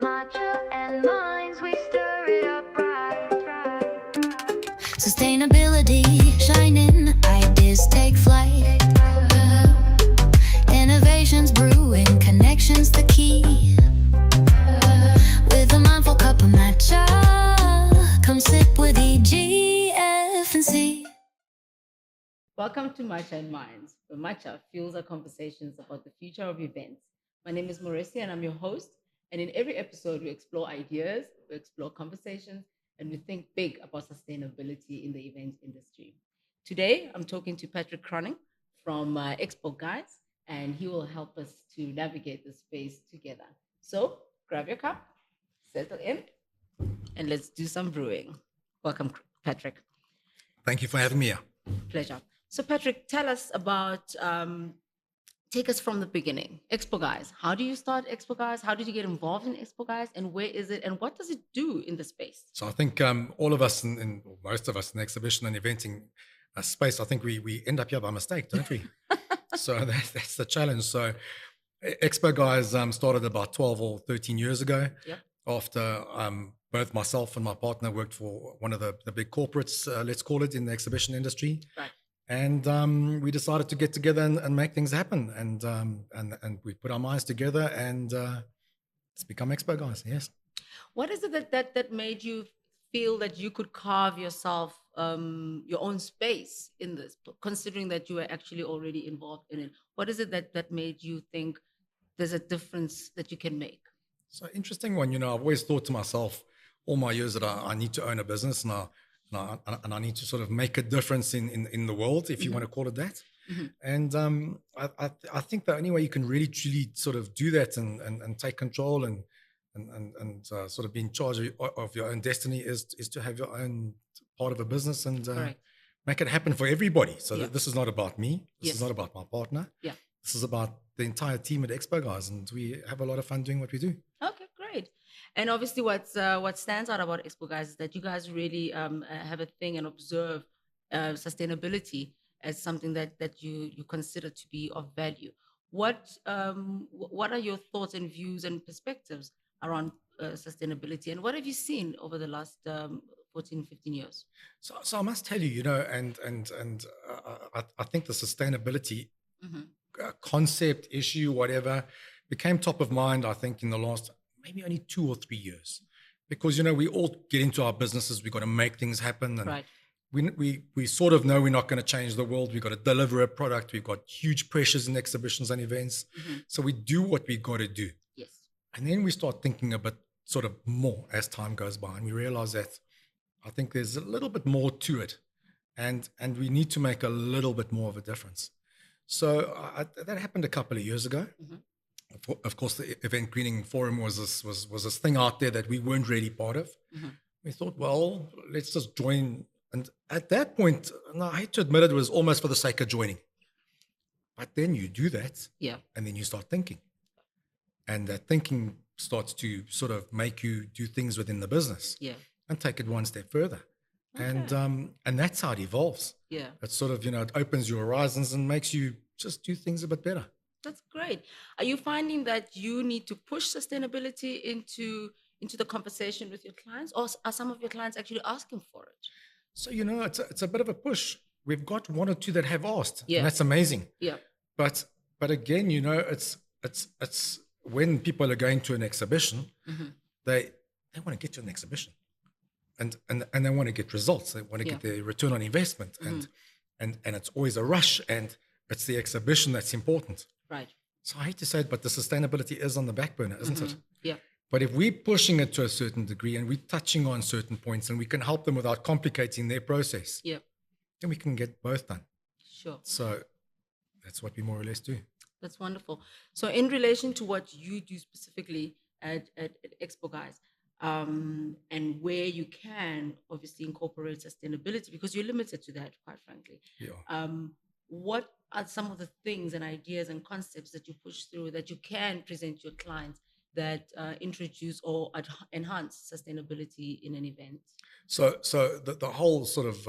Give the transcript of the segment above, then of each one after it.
Matcha and minds, we stir it up right. Sustainability shining, ideas take flight. Innovations brewing, connections the key. With a mindful cup of matcha, come sip with EGF and C. Welcome to Matcha and Minds, where Matcha fuels our conversations about the future of events. My name is Morwesi and I'm your host. And in every episode, we explore ideas, we explore conversations, and we think big about sustainability in the event industry. Today, I'm talking to Patrick Cronning from ExpoGuys, and he will help us to navigate the space together. So grab your cup, settle in, and let's do some brewing. Welcome, Patrick. Thank you for having me here. Pleasure. So, Patrick, tell us about, take us from the beginning. ExpoGuys. How do you start ExpoGuys? How did you get involved in ExpoGuys? And where is it? And what does it do in the space? So I think all of us, or most of us in the exhibition and eventing space, I think we end up here by mistake, don't we? So that's the challenge. So ExpoGuys started about 12 or 13 years ago. Yep. After both myself and my partner worked for one of the big corporates, let's call it, in the exhibition industry. Right. And we decided to get together and make things happen. And we put our minds together and it's become ExpoGuys, yes. What is it that made you feel that you could carve yourself your own space in this, considering that you were actually already involved in it? What is it that made you think there's a difference that you can make? So interesting one, I've always thought to myself all my years that I need to own a business and I need to sort of make a difference in the world, if you want to call it that. Mm-hmm. And I think the only way you can really truly sort of do that and take control and sort of be in charge of your own destiny is to have your own part of a business and make it happen for everybody. So that this is not about me. This is not about my partner. Yeah. This is about the entire team at ExpoGuys, and we have a lot of fun doing what we do. Okay, great. And obviously, what stands out about ExpoGuys is that you guys really have a thing and observe sustainability as something that you consider to be of value. What are your thoughts and views and perspectives around sustainability, and what have you seen over the last 14, 15 years? So I must tell you, I think the sustainability concept, issue, whatever, became top of mind, I think, in the last maybe only 2 or 3 years. Because, we all get into our businesses, we've got to make things happen. And we sort of know we're not going to change the world. We've got to deliver a product. We've got huge pressures in exhibitions and events. Mm-hmm. So we do what we got to do. Yes. And then we start thinking a bit sort of more as time goes by. And we realize that I think there's a little bit more to it. And we need to make a little bit more of a difference. So that happened a couple of years ago. Mm-hmm. Of course, the Event Greening Forum was this thing out there that we weren't really part of. Mm-hmm. We thought, well, let's just join. And at that point, and I hate to admit it, was almost for the sake of joining. But then you do that, and then you start thinking. And that thinking starts to sort of make you do things within the business and take it one step further. Okay. And that's how it evolves. Yeah. It's sort of, it opens your horizons and makes you just do things a bit better. That's great. Are you finding that you need to push sustainability into the conversation with your clients, or are some of your clients actually asking for it? So, it's a bit of a push. We've got 1 or 2 that have asked, and that's amazing. Yeah. But again, it's when people are going to an exhibition, they want to get to an exhibition. And they want to get results. They want to get their return on investment, and it's always a rush, and it's the exhibition that's important. Right. So I hate to say it, but the sustainability is on the back burner, isn't it? Yeah. But if we're pushing it to a certain degree and we're touching on certain points and we can help them without complicating their process, then we can get both done. Sure. So that's what we more or less do. That's wonderful. So in relation to what you do specifically at ExpoGuys, and where you can obviously incorporate sustainability, because you're limited to that, quite frankly. Yeah. What are some of the things and ideas and concepts that you push through that you can present to your clients that introduce or enhance sustainability in an event? So the whole sort of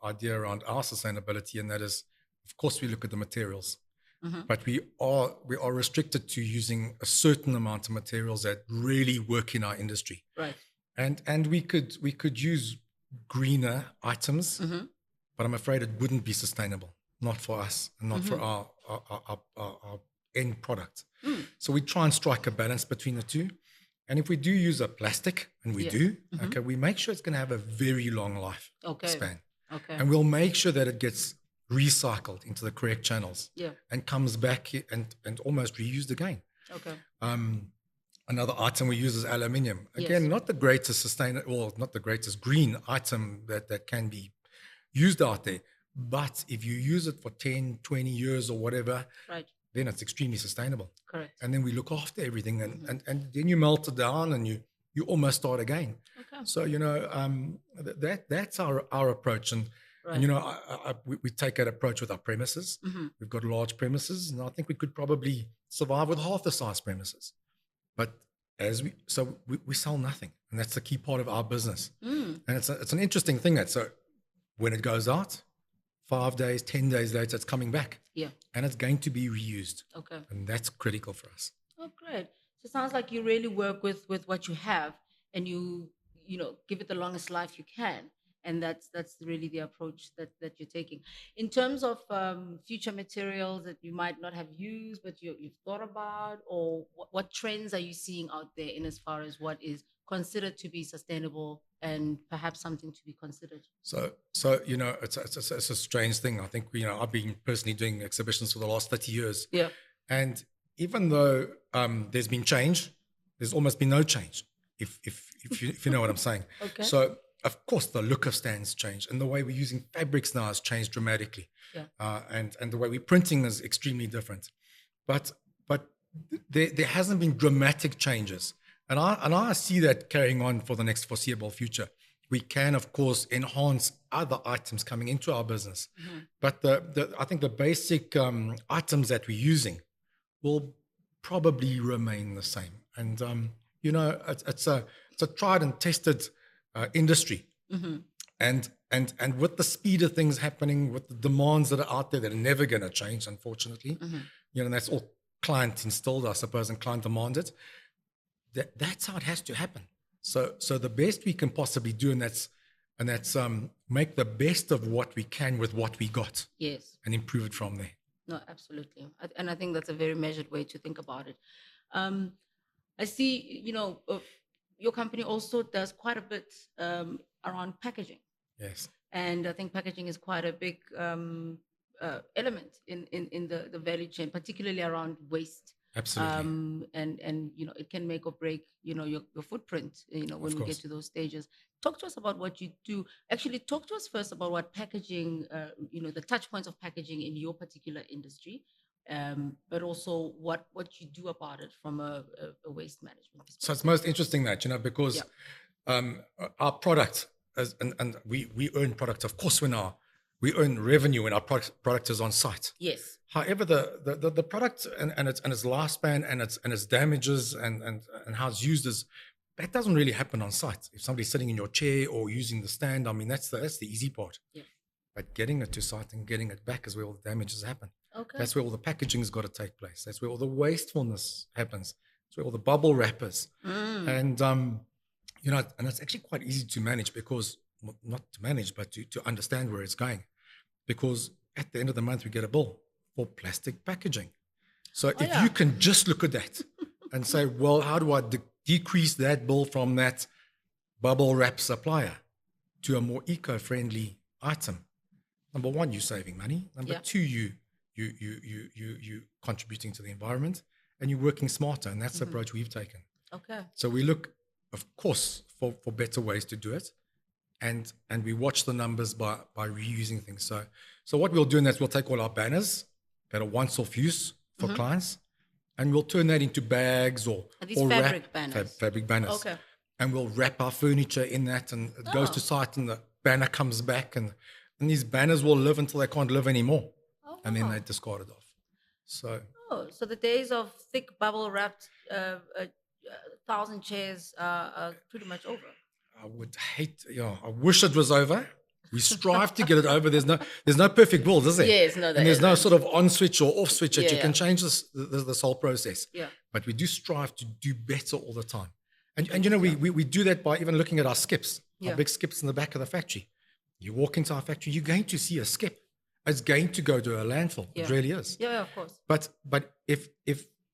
idea around our sustainability, and that is, of course, we look at the materials. but we are restricted to using a certain amount of materials that really work in our industry. Right. And we could use greener items, but I'm afraid it wouldn't be sustainable, not for us and not for our end product. So we try and strike a balance between the two. And if we do use a plastic, and we do, okay, we make sure it's going to have a very long life span. Okay. And we'll make sure that it gets recycled into the correct channels and comes back and almost reused again. Okay. Another item we use is aluminium. Again, not the greatest not the greatest green item that can be used out there. But if you use it for 10, 20 years or whatever, right, then it's extremely sustainable. Correct. And then we look after everything and then you melt it down and you almost start again. Okay. So, that's our approach. And, right. and we take that approach with our premises. We've got large premises, and I think we could probably survive with half the size premises. But we sell nothing, and that's the key part of our business. And it's an interesting thing that so when it goes out, 5 days, 10 days later, it's coming back. Yeah. And it's going to be reused. Okay. And that's critical for us. Oh, great. So it sounds like you really work with what you have, and you give it the longest life you can. And that's really the approach that you're taking. In terms of future materials that you might not have used, but you've thought about, or what trends are you seeing out there in as far as what is considered to be sustainable and perhaps something to be considered? So it's a strange thing. I think I've been personally doing exhibitions for the last 30 years. Yeah. And even though there's been change, there's almost been no change. If you know what I'm saying. Okay. So of course the look of stands changed, and the way we're using fabrics now has changed dramatically. Yeah. And the way we're printing is extremely different. But there hasn't been dramatic changes. And I see that carrying on for the next foreseeable future. We can, of course, enhance other items coming into our business. But I think the basic items that we're using will probably remain the same. And, it's a tried and tested industry. And with the speed of things happening, with the demands that are out there that are never going to change, unfortunately, and that's all client instilled, I suppose, and client demanded. That's how it has to happen. So the best we can possibly do, and that's make the best of what we can with what we got. Yes. And improve it from there. No, absolutely. And I think that's a very measured way to think about it. I see, your company also does quite a bit around packaging. Yes. And I think packaging is quite a big element in the value chain, particularly around waste. Absolutely. And it can make or break your footprint when we get to those stages. Talk to us about what you do. Actually, talk to us first about what packaging, the touch points of packaging in your particular industry, but also what you do about it from a waste management perspective. So it's most interesting that because our product and we earn product, of course, we earn revenue when our product is on site. Yes. However, the product and its lifespan and its damages and how it's used that doesn't really happen on site. If somebody's sitting in your chair or using the stand, I mean that's the easy part. Yeah. But getting it to site and getting it back is where all the damages happen. Okay. That's where all the packaging's got to take place. That's where all the wastefulness happens. That's where all the bubble wrappers. And and it's actually quite easy to manage because not to manage, but to understand where it's going. Because at the end of the month, we get a bill for plastic packaging. So if you can just look at that and say, well, how do I decrease that bill from that bubble wrap supplier to a more eco-friendly item? Number one, you're saving money. Number two, you contributing to the environment, and you're working smarter. And that's the approach we've taken. Okay. So we look, of course, for better ways to do it. And we watch the numbers by reusing things. So what we'll do in that, we'll take all our banners that are once-off use for clients, and we'll turn that into bags or fabric banners. Fabric banners. Okay. And we'll wrap our furniture in that, and it goes to site, and the banner comes back, and these banners will live until they can't live anymore, and then they discard it off. So the days of thick bubble wrapped 1,000 chairs are pretty much over. I would I wish it was over, We strive to get it over. There's no perfect world, is there? Yes, no, and there's no sort of on switch or off switch that Yeah, you can yeah. change this whole process. Yeah. But we do strive to do better all the time. And you know, we do that by even looking at our skips, Yeah. our big skips in the back of the factory. You walk into our factory, you're going to see a skip. It's going to go to a landfill. Yeah. It really is. Yeah, of course. But if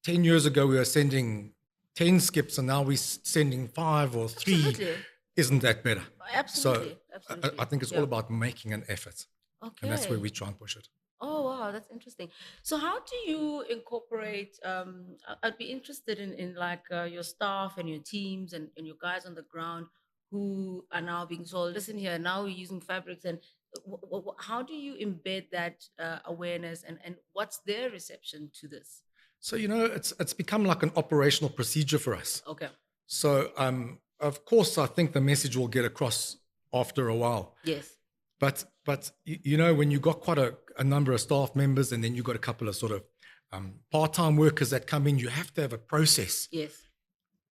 10 years ago we were sending 10 skips and now we're sending 5 or 3, Absolutely. isn't that better? Absolutely. So Absolutely. I think it's all about making an effort. Okay. And that's where we try and push it. Oh wow, that's interesting. So how do you incorporate? I'd be interested in like your staff and your teams and your guys on the ground who are now being told, listen here, now we're using fabrics, and how do you embed that awareness and what's their reception to this? So, you know, it's become like an operational procedure for us. Okay. So, of course, I think the message will get across after a while. Yes. But you know, when you've got quite a number of staff members and then you've got a couple of sort of part-time workers that come in, you have to have a process Yes.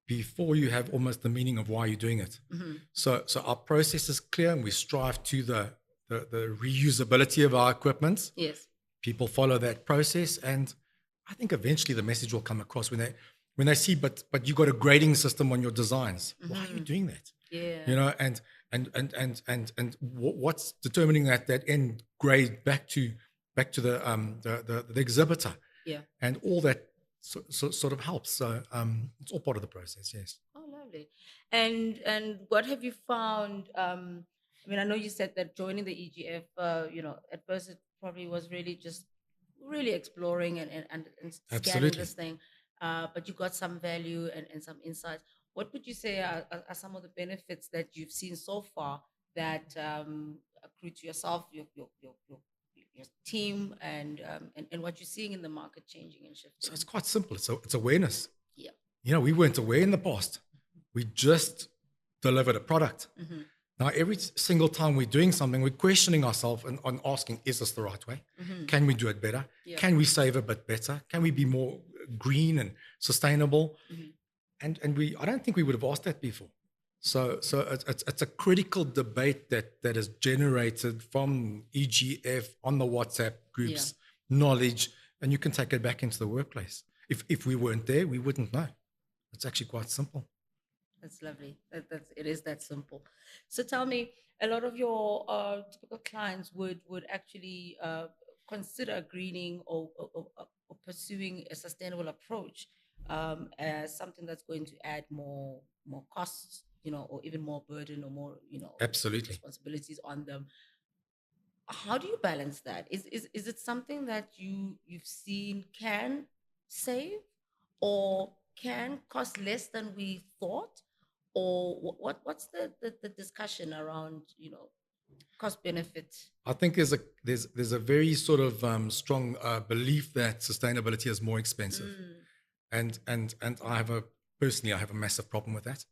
before you have almost the meaning of why you're doing it. Mm-hmm. So our process is clear and we strive to the reusability of our equipment. Yes. People follow that process, and I think eventually the message will come across when they see, but you got a grading system on your designs. Why are you doing that? Yeah. You know, and what's determining that end grade back to the exhibitor? Yeah. And all that sort of helps. So it's all part of the process. Yes. Oh, lovely. And what have you found? I mean, I know you said that joining the EGF, you know, at first it probably was really just really exploring and scanning Absolutely. this thing, but you got some value and some insights. What would you say are some of the benefits that you've seen so far that accrue to yourself, your team, and what you're seeing in the market changing and shifting? So it's quite simple. It's awareness. Yeah. You know, we weren't aware in the past. We just delivered a product. Mm-hmm. Now, every single time we're doing something, we're questioning ourselves and asking, is this the right way? Mm-hmm. Can we do it better? Yeah. Can we save a bit better? Can we be more green and sustainable? Mm-hmm. And I don't think we would have asked that before. So it's a critical debate that is generated from EGF on the WhatsApp groups, knowledge, and you can take it back into the workplace. If we weren't there, we wouldn't know. It's actually quite simple. That's lovely. It is that simple. So tell me, a lot of your typical clients would actually consider greening or pursuing a sustainable approach as something that's going to add more costs, you know, or even more burden or more, you know, Absolutely. responsibilities on them. How do you balance that? Is it something that you've seen can save or can cost less than we thought? Or what's the discussion around, you know, cost benefit? I think there's a very sort of strong belief that sustainability is more expensive, and I have a massive problem with that,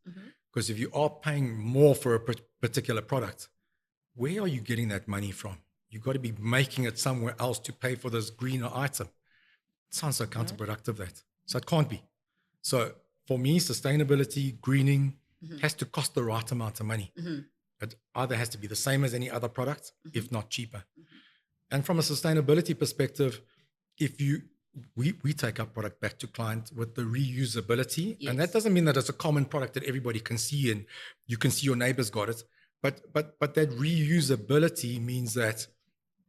because if you are paying more for a particular product, where are you getting that money from? You've got to be making it somewhere else to pay for this greener item. It sounds so counterproductive, that. So it can't be. So for me, sustainability, greening has to cost the right amount of money. It either has to be the same as any other product, if not cheaper. And from a sustainability perspective, we take our product back to client with the reusability. Yes. And that doesn't mean that it's a common product that everybody can see and you can see your neighbors got it. But that reusability means that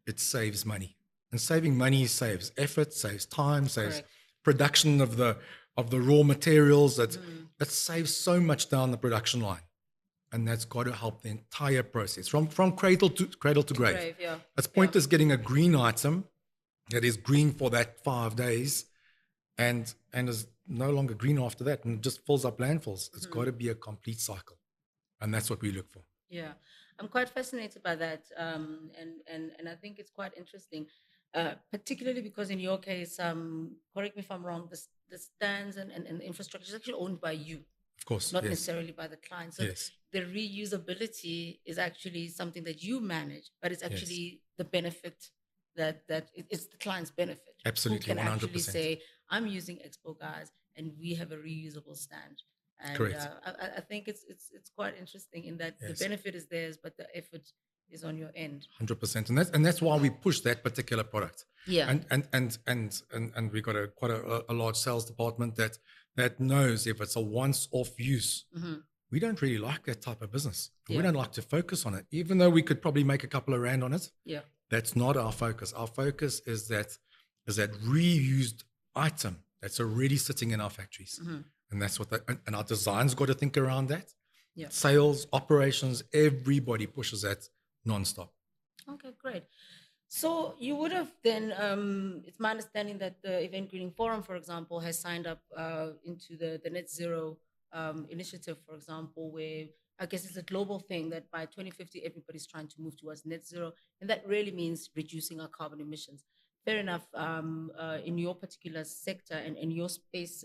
it saves money. And saving money saves effort, saves time, saves Correct. production of the raw materials. That saves so much down the production line. And that's got to help the entire process from cradle to grave. Yeah. It's pointless getting a green item that is green for that 5 days and is no longer green after that and just fills up landfills. It's got to be a complete cycle. And that's what we look for. Yeah, I'm quite fascinated by that, and I think it's quite interesting, particularly because in your case, correct me if I'm wrong, the stands and the infrastructure is actually owned by you, Of course. not yes. necessarily by the client. So Yes. the reusability is actually something that you manage, but it's actually the benefit that it's the client's benefit. Absolutely, Who can actually 100%. say, I'm using ExpoGuys and we have a reusable stand. And Correct. I think it's quite interesting in that Yes. the benefit is theirs, but the effort is on your end. 100%, and that's why we push that particular product. Yeah. And we got quite a large sales department that knows if it's a once-off use. We don't really like that type of business. Yeah. We don't like to focus on it, even though we could probably make a couple of rand on it. Yeah. That's not our focus. Our focus is that reused item that's already sitting in our factories, and that's what and our design's got to think around that. Yeah. Sales, operations, everybody pushes that nonstop. Okay, great. So you would have then, it's my understanding that the Event Greening Forum, for example, has signed up into the net zero initiative, for example, where I guess it's a global thing that by 2050, everybody's trying to move towards net zero. And that really means reducing our carbon emissions. Fair enough. In your particular sector and in your space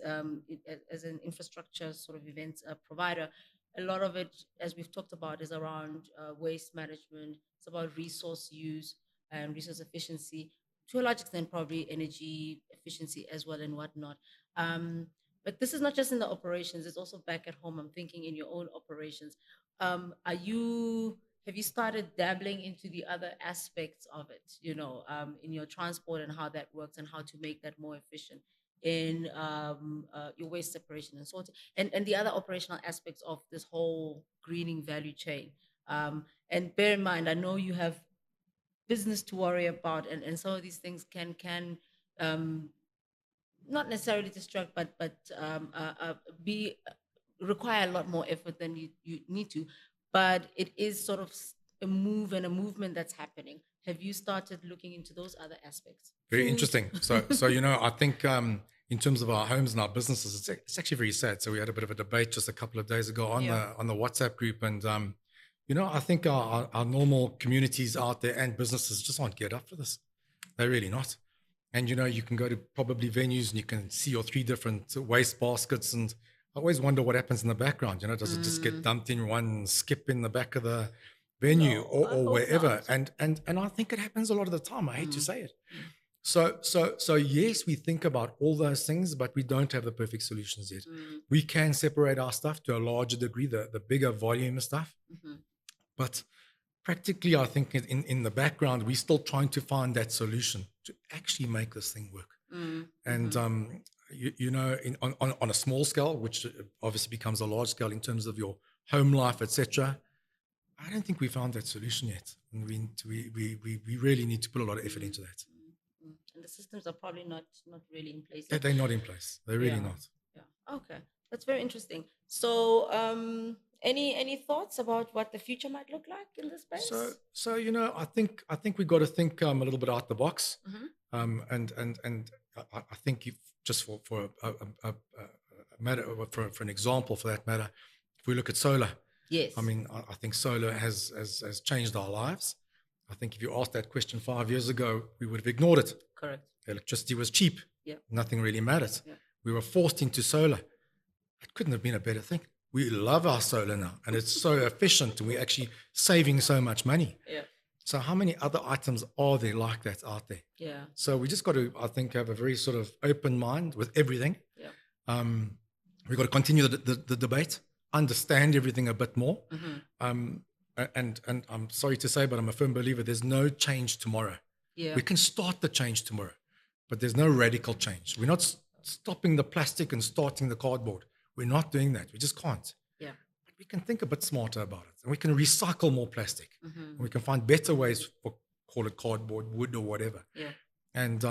as an infrastructure sort of events provider, a lot of it, as we've talked about, is around waste management. It's about resource use and resource efficiency, to a large extent, probably energy efficiency as well and whatnot. But this is not just in the operations; it's also back at home. I'm thinking in your own operations. Have you started dabbling into the other aspects of it? In your transport and how that works and how to make that more efficient in your waste separation and sorting, and the other operational aspects of this whole greening value chain. And bear in mind, I know you have business to worry about, and some of these things can not necessarily distract, but be require a lot more effort than you need to. But it is sort of a move and a movement that's happening. Have you started looking into those other aspects? Very interesting. So I think in terms of our homes and our businesses, it's actually very sad. So we had a bit of a debate just a couple of days ago on the WhatsApp group, and I think our normal communities out there and businesses just aren't geared up for this. They're really not. And you can go to probably venues and you can see your 3 different waste baskets, and I always wonder what happens in the background. Does it just get dumped in one skip in the back of the venue or wherever? And I think it happens a lot of the time. I hate to say it. So yes, we think about all those things, but we don't have the perfect solutions yet. We can separate our stuff to a larger degree, the bigger volume stuff. But practically, I think in the background, we're still trying to find that solution to actually make this thing work. And on a small scale, which obviously becomes a large scale in terms of your home life, etc., I don't think we found that solution yet, and we really need to put a lot of effort into that. And the systems are probably not really in place. Yeah, they're not in place. They're really not. Yeah. Okay, that's very interesting. So, any thoughts about what the future might look like in this space? So I think we got to think a little bit out the box. And I think just for a matter, for an example, for that matter, if we look at solar, yes, I mean, I think solar has changed our lives. I think if you asked that question 5 years ago, we would have ignored it. Correct. Electricity was cheap. Yeah. Nothing really mattered. Yeah. We were forced into solar. It couldn't have been a better thing. We love our solar now, and it's so efficient, and we're actually saving so much money. Yeah. So how many other items are there like that out there? Yeah. So we just got to, I think, have a very sort of open mind with everything. Yeah. We've got to continue the debate, understand everything a bit more. And I'm sorry to say, but I'm a firm believer there's no change tomorrow. Yeah. We can start the change tomorrow, but there's no radical change. We're not stopping the plastic and starting the cardboard. We're not doing that. We just can't. Yeah. But we can think a bit smarter about it, and we can recycle more plastic. And we can find better ways for, call it cardboard, wood, or whatever. Yeah. And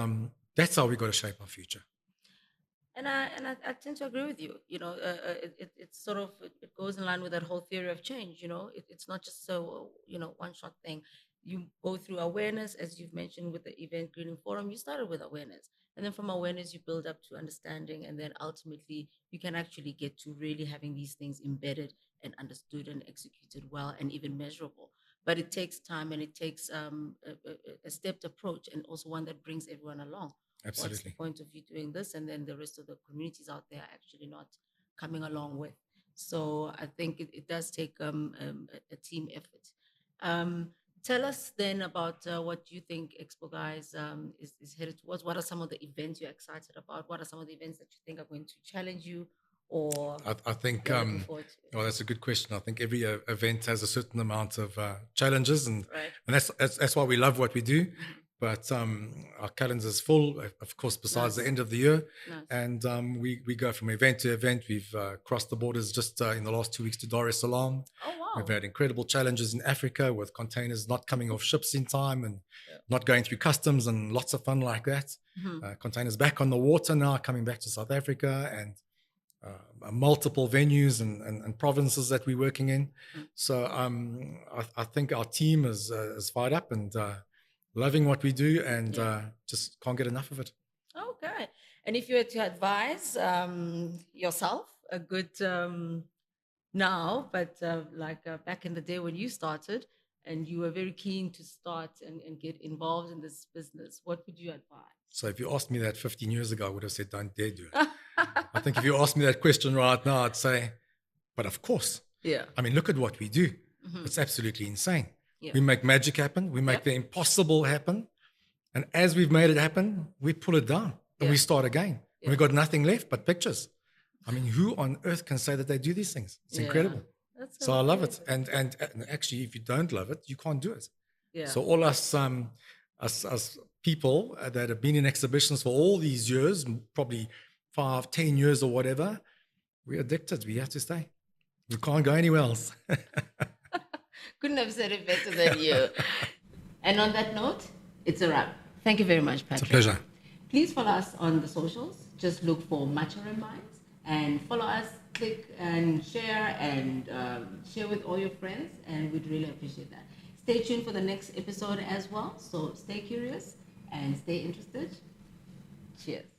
that's how we got to shape our future. And I tend to agree with you. It's sort of, it goes in line with that whole theory of change. It's not just so one shot thing. You go through awareness, as you've mentioned with the Event Greening Forum. You started with awareness, and then from awareness you build up to understanding, and then ultimately you can actually get to really having these things embedded and understood and executed well and even measurable. But it takes time, and it takes a stepped approach, and also one that brings everyone along. Absolutely. What's the point of you doing this, and then the rest of the communities out there are actually not coming along with? So I think it does take a team effort. Tell us then about what you think ExpoGuys is headed towards. What are some of the events you're excited about? What are some of the events that you think are going to challenge you or I think, you're looking forward to? well, that's a good question. I think every event has a certain amount of challenges, and Right. and that's why we love what we do. But our calendar is full, of course, besides the Nice. end of the year. Nice. And we go from event to event. We've crossed the borders just in the last 2 weeks to Dar es Salaam. Oh, wow. We've had incredible challenges in Africa with containers not coming off ships in time and Yeah. not going through customs, and lots of fun like that. Containers back on the water now, coming back to South Africa, and multiple venues and provinces that we're working in. So I think our team is fired up and loving what we do, and just can't get enough of it. Okay. And if you were to advise yourself, a good now, but back in the day when you started and you were very keen to start and get involved in this business, what would you advise? So if you asked me that 15 years ago, I would have said, don't dare do it. I think if you asked me that question right now, I'd say, but of course. Yeah. I mean, look at what we do. It's absolutely insane. Yeah. We make magic happen. We make the impossible happen. And as we've made it happen, we pull it down and we start again. And we've got nothing left but pictures. I mean, who on earth can say that they do these things? It's incredible. That's So I love it. And actually, if you don't love it, you can't do it. Yeah. So all us people that have been in exhibitions for all these years, probably 5, 10 years or whatever, we're addicted. We have to stay. We can't go anywhere else. Couldn't have said it better than you. And on that note, it's a wrap. Thank you very much, Patrick. It's a pleasure. Please follow us on the socials. Just look for Matcha Minds and follow us, click and share with all your friends, and we'd really appreciate that. Stay tuned for the next episode as well. So stay curious and stay interested. Cheers.